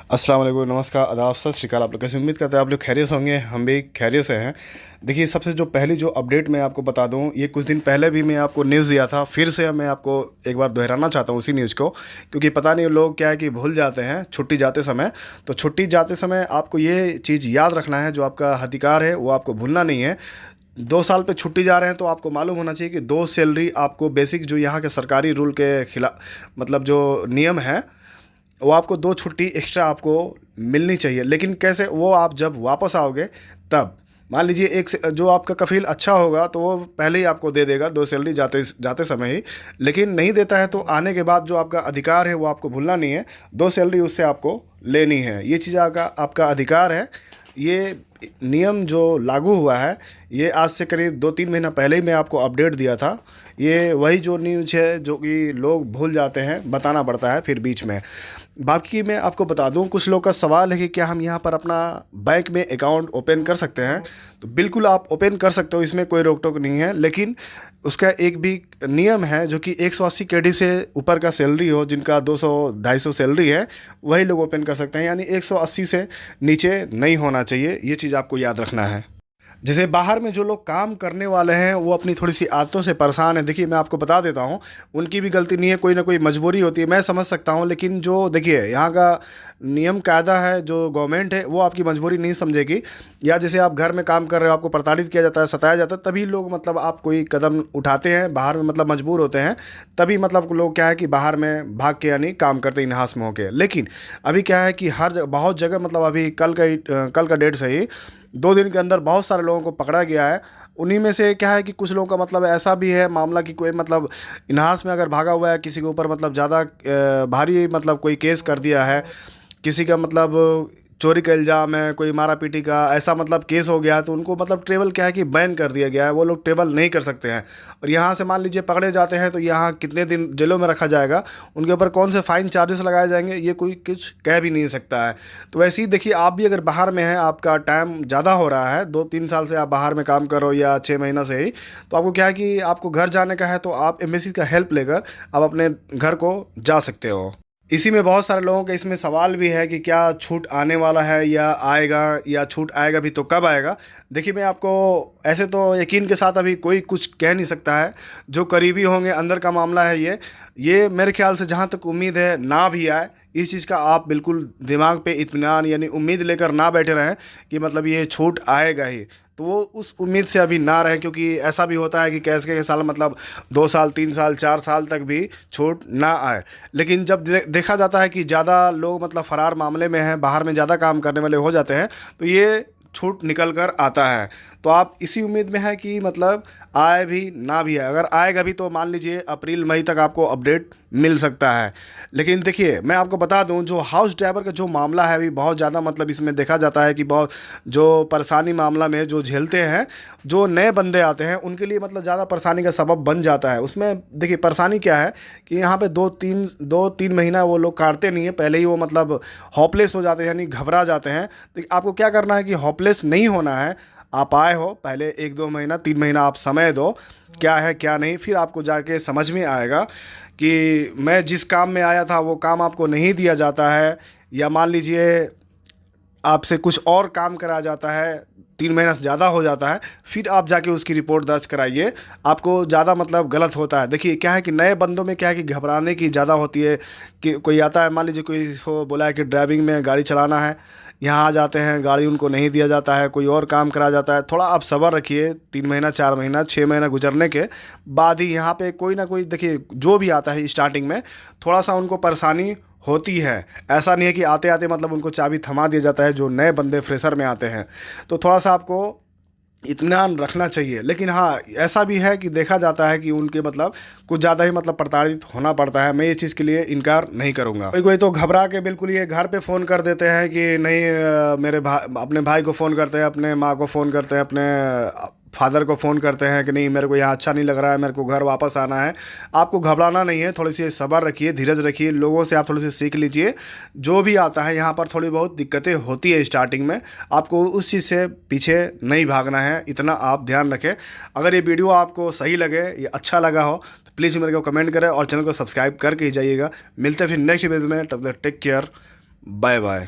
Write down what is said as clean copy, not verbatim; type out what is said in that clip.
अस्सलाम वालेकुम, नमस्कार, आदाब, सत श्री अकाल। आप लोग कैसे? उम्मीद करते हैं आप लोग खैरियत से होंगे। हम भी खैरियत से हैं। देखिए, सबसे जो पहली जो अपडेट मैं आपको बता दूं, ये कुछ दिन पहले भी मैं आपको न्यूज़ दिया था, फिर से मैं आपको एक बार दोहराना चाहता हूं उसी न्यूज़ को, क्योंकि पता नहीं लोग क्या है कि भूल जाते हैं छुट्टी जाते समय। तो छुट्टी जाते समय आपको ये चीज़ याद रखना है, जो आपका अधिकार है वो आपको भूलना नहीं है। 2 साल पे छुट्टी जा रहे हैं तो आपको मालूम होना चाहिए कि 2 सैलरी आपको बेसिक जो यहाँ के सरकारी रूल के खिलाफ, मतलब जो नियम है, वो आपको 2 छुट्टी एक्स्ट्रा आपको मिलनी चाहिए। लेकिन कैसे? वो आप जब वापस आओगे तब। मान लीजिए एक से जो आपका कफ़ील अच्छा होगा तो वो पहले ही आपको दे देगा 2 सैलरी जाते जाते समय ही। लेकिन नहीं देता है तो आने के बाद जो आपका अधिकार है वो आपको भूलना नहीं है। 2 सैलरी उससे आपको लेनी है। ये चीज़ आपका आपका अधिकार है। ये नियम जो लागू हुआ है, ये आज से करीब 2-3 महीना पहले ही मैं आपको अपडेट दिया था। ये वही जो न्यूज़ है जो कि लोग भूल जाते हैं, बताना पड़ता है फिर बीच में। बाकी मैं आपको बता दूं, कुछ लोग का सवाल है कि क्या हम यहाँ पर अपना बैंक में अकाउंट ओपन कर सकते हैं? तो बिल्कुल आप ओपन कर सकते हो, इसमें कोई रोक टोक नहीं है। लेकिन उसका एक भी नियम है, जो कि 180 केडी से ऊपर का सैलरी हो, जिनका 200-250 सैलरी है, वही लोग ओपन कर सकते हैं। यानी 180 से नीचे नहीं होना चाहिए। ये चीज़ आपको याद रखना है। जैसे बाहर में जो लोग काम करने वाले हैं वो अपनी थोड़ी सी आदतों से परेशान है। देखिए, मैं आपको बता देता हूँ, उनकी भी गलती नहीं है, कोई ना कोई मजबूरी होती है, मैं समझ सकता हूँ। लेकिन जो देखिए यहाँ का नियम कायदा है, जो गवर्नमेंट है, वो आपकी मजबूरी नहीं समझेगी। या जैसे आप घर में काम कर रहे हो, आपको प्रताड़ित किया जाता है, सताया जाता है, तभी लोग मतलब आप कोई कदम उठाते हैं बाहर में, मतलब मजबूर होते हैं, तभी मतलब लोग क्या है कि बाहर में भाग के यानी काम करते हैं नहास में होके। लेकिन अभी क्या है कि हर जगह, बहुत जगह, मतलब अभी कल का डेट से ही 2 दिन के अंदर बहुत सारे लोगों को पकड़ा गया है। उन्हीं में से क्या है कि कुछ लोगों का मतलब ऐसा भी है मामला कि कोई मतलब इन्हास में अगर भागा हुआ है, किसी के ऊपर मतलब ज़्यादा भारी मतलब कोई केस कर दिया है, किसी का मतलब चोरी का इल्ज़ाम है, कोई मारा पीटी का ऐसा मतलब केस हो गया है, तो उनको मतलब ट्रेवल क्या है कि बैन कर दिया गया है। वो लोग ट्रेवल नहीं कर सकते हैं। और यहाँ से मान लीजिए पकड़े जाते हैं तो यहाँ कितने दिन जेलों में रखा जाएगा, उनके ऊपर कौन से फ़ाइन चार्जेस लगाए जाएंगे, ये कोई कुछ कह भी नहीं सकता है। तो वैसे ही देखिए, आप भी अगर बाहर में हैं, आपका टाइम ज़्यादा हो रहा है, 2-3 साल से आप बाहर में काम करो या 6 महीना से ही, तो आपको क्या है कि आपको घर जाने का है, तो आप एम्बेसी का हेल्प लेकर आप अपने घर को जा सकते हो। इसी में बहुत सारे लोगों के इसमें सवाल भी है कि क्या छूट आने वाला है या आएगा, या छूट आएगा भी तो कब आएगा? देखिए, मैं आपको ऐसे तो यकीन के साथ अभी कोई कुछ कह नहीं सकता है। जो करीबी होंगे, अंदर का मामला है ये मेरे ख्याल से जहाँ तक उम्मीद है ना भी आए। इस चीज़ का आप बिल्कुल दिमाग पे इत्मीनान यानी उम्मीद लेकर ना बैठे रहें कि मतलब ये छूट आएगा ही। तो वो उस उम्मीद से अभी ना रहें, क्योंकि ऐसा भी होता है कि कैसे के साल मतलब 2 साल, 3 साल, 4 साल तक भी छूट ना आए। लेकिन जब देखा जाता है कि ज़्यादा लोग मतलब फ़रार मामले में हैं, बाहर में ज़्यादा काम करने वाले हो जाते हैं, तो ये छूट निकल कर आता है। तो आप इसी उम्मीद में है कि मतलब आए भी ना भी आए। अगर आएगा भी तो मान लीजिए अप्रैल मई तक आपको अपडेट मिल सकता है। लेकिन देखिए, मैं आपको बता दूं, जो हाउस ड्राइवर का जो मामला है अभी बहुत ज़्यादा मतलब इसमें देखा जाता है कि बहुत जो परेशानी मामला में जो झेलते हैं, जो नए बंदे आते हैं, उनके लिए मतलब ज़्यादा परेशानी का सबब बन जाता है। उसमें देखिए परेशानी क्या है कि यहाँ पे 2-3 महीना वो लोग काटते नहीं है, पहले ही वो मतलब होपलेस हो जाते हैं, यानी घबरा जाते हैं। तो आपको क्या करना है कि होपलेस नहीं होना है। आप आए हो, पहले 1-2 महीना, 3 महीना आप समय दो, क्या है क्या नहीं, फिर आपको जाके समझ में आएगा कि मैं जिस काम में आया था वो काम आपको नहीं दिया जाता है, या मान लीजिए आपसे कुछ और काम कराया जाता है, 3 महीना से ज़्यादा हो जाता है, फिर आप जाके उसकी रिपोर्ट दर्ज कराइए। आपको ज़्यादा मतलब गलत होता है। देखिए क्या है कि नए बंदों में क्या है कि घबराने की ज़्यादा होती है। कि कोई आता है, मान लीजिए कोई को बोला है कि ड्राइविंग में गाड़ी चलाना है, यहाँ आ जाते हैं, गाड़ी उनको नहीं दिया जाता है, कोई और काम करा जाता है। थोड़ा आप सब्र रखिए, 3 महीना, 4 महीना, 6 महीना गुजरने के बाद ही यहाँ पे कोई ना कोई, देखिए जो भी आता है स्टार्टिंग में थोड़ा सा उनको परेशानी होती है। ऐसा नहीं है कि आते आते मतलब उनको चाबी थमा दिया जाता है, जो नए बंदे फ्रेशर में आते हैं। तो थोड़ा सा आपको इत्मीनान रखना चाहिए। लेकिन हाँ, ऐसा भी है कि देखा जाता है कि उनके मतलब कुछ ज़्यादा ही मतलब प्रताड़ित होना पड़ता है। मैं ये चीज़ के लिए इनकार नहीं करूँगा। कोई कोई तो घबरा के बिल्कुल ये घर पे फ़ोन कर देते हैं कि नहीं, मेरे भाई, अपने भाई को फ़ोन करते हैं, अपने माँ को फ़ोन करते हैं, अपने फादर को फ़ोन करते हैं कि नहीं, मेरे को यहाँ अच्छा नहीं लग रहा है, मेरे को घर वापस आना है। आपको घबराना नहीं है, थोड़ी सी सब्र रखिए, धीरज रखिए, लोगों से आप थोड़ी सी सीख लीजिए। जो भी आता है यहाँ पर थोड़ी बहुत दिक्कतें होती है स्टार्टिंग में, आपको उस चीज़ से पीछे नहीं भागना है, इतना आप ध्यान रखें। अगर ये वीडियो आपको सही लगे, ये अच्छा लगा हो, तो प्लीज़ मेरे को कमेंट करें और चैनल को सब्सक्राइब करके ही जाइएगा। मिलते हैं फिर नेक्स्ट वीडियो में, तब तक टेक केयर, बाय बाय।